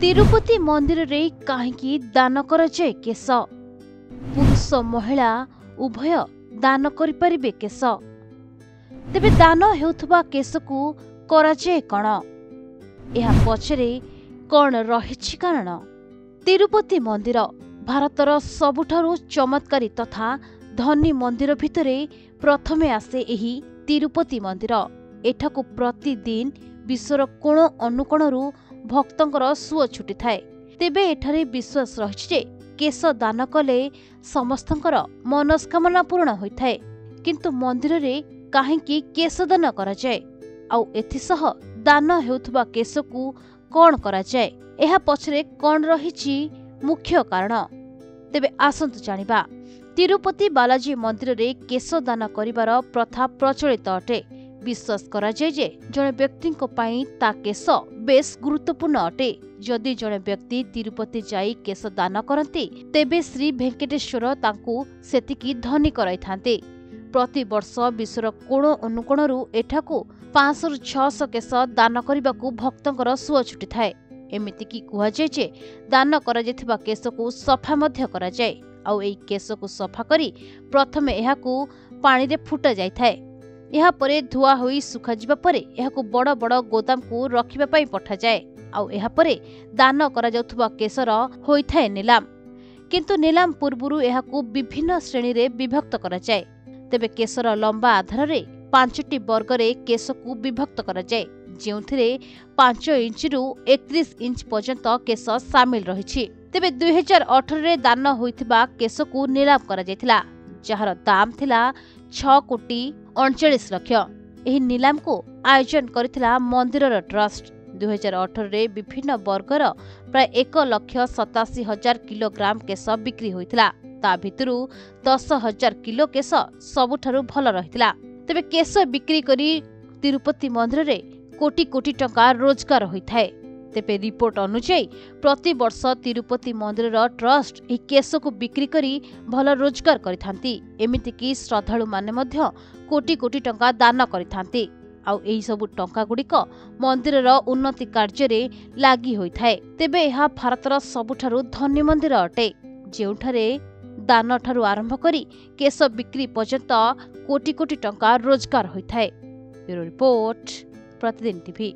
तिरुपति मंदिर रे कहीं दान कराए केश पुरुष महिला उभय दान करें केश तेबे दान हेउथबा केश को कराए कौन यह पछरे कौन रही कारण। तिरुपति मंदिर भारतर सबुठारु चमत्कारी तथा धनी मंदिर भितरे प्रथमे आसे एही तिरुपति मंदिर। एठाकु प्रतिदिन विश्वर कोण अनुकोणरू भक्तंकर सुओ छुटी थाए। तेबे एठारे विश्वास रही जे केश दान कले समस्तंकर मनस्कामना पूर्ण होइथाए। किंतु मंदिर रे काहेकि केश दान करा जाए आउ एथिसह दान हेउथबा केश को कौन करा जाए एहा पछरे कौन रहिछि मुख्य कारण। तेबे आसंतु जानिबा। तिरुपति बालाजी मंदिर रे केश दान करिवार प्रथा प्रचलित अटे। विश्वास करा जाए जे जणे व्यक्ति पई ता केश बेस गुरुत्वपूर्ण अटे। जदि जणे व्यक्ति तिरुपति जाई केश दान करती तेबे श्री वेंकटेश्वर तांकु सेतिकी धनी कराइथान्ते। प्रति वर्ष विश्वर कोण अनुकोणरू एठाकु 500 ରୁ 600 केश दान करने भक्तंकर सुओ छुटी थाए। एमितिकी कुहाଯାଏ जे दान करा जेथिबा केश को सफा मध्य करा जाए आउ एई केश को सफा करी प्रथमे एहाकु पानी रे फुटा जाय थाए। एहा परे धुआ होई सुखा जिबा परे एहाकु बड़ बड़ गोदाम को रखिबा पई पठा जाए आउ एहा परे दान करा जाउथबा केशर होई थाए निलाम। किंतु निलाम पूर्वरु एहाकु विभिन्न श्रेणी रे विभक्त करा जाए। तेबे केशर लंबा आधार रे 5टी वर्ग रे केश को विभक्त करा जाए जेउथिरे 5 इंच रु 31 इंच पर्यंत केश सामिल रहिछि। तेबे 2018 रे दान होइथिबा केश को निलाम करा जायथिला जहार दाम थिला 6 कोटी 39 लाख। एही निलाम को आयोजन करथिला मंदिरर ट्रस्ट। 2018 रे विभिन्न वर्गर प्राय 1,87,000 किलोग्राम केश बिक्री होइथिला। ता भितरु 10,000 किलो केश सबुठारु भल रहिथिला। तेबे केश बिक्री करी तिरुपति मंदिर रे कोटी कोटी टंका रोजगार होइथाए। तेबे रिपोर्ट अनुसार प्रति वर्ष तिरुपति मंदिर ट्रस्ट ए केश को बिक्री करी भल रोजगार करिथांती। एमिति कि श्रद्धालु माने मध्य कोटी कोटी टंका दान करिथांती आउ एही सब टंका गुड़िक मंदिर उन्नति कार्य रे लागि होइथाए। तेबे यह भारतर सबुठारु धनी मंदिर अटे जेउठारे दान ठारू आरंभ करी केश बिक्री पर्यंत कोटी कोटी टंका रोजगार होइथाए। ब्यूरो रिपोर्ट प्रतिदिन टीवी।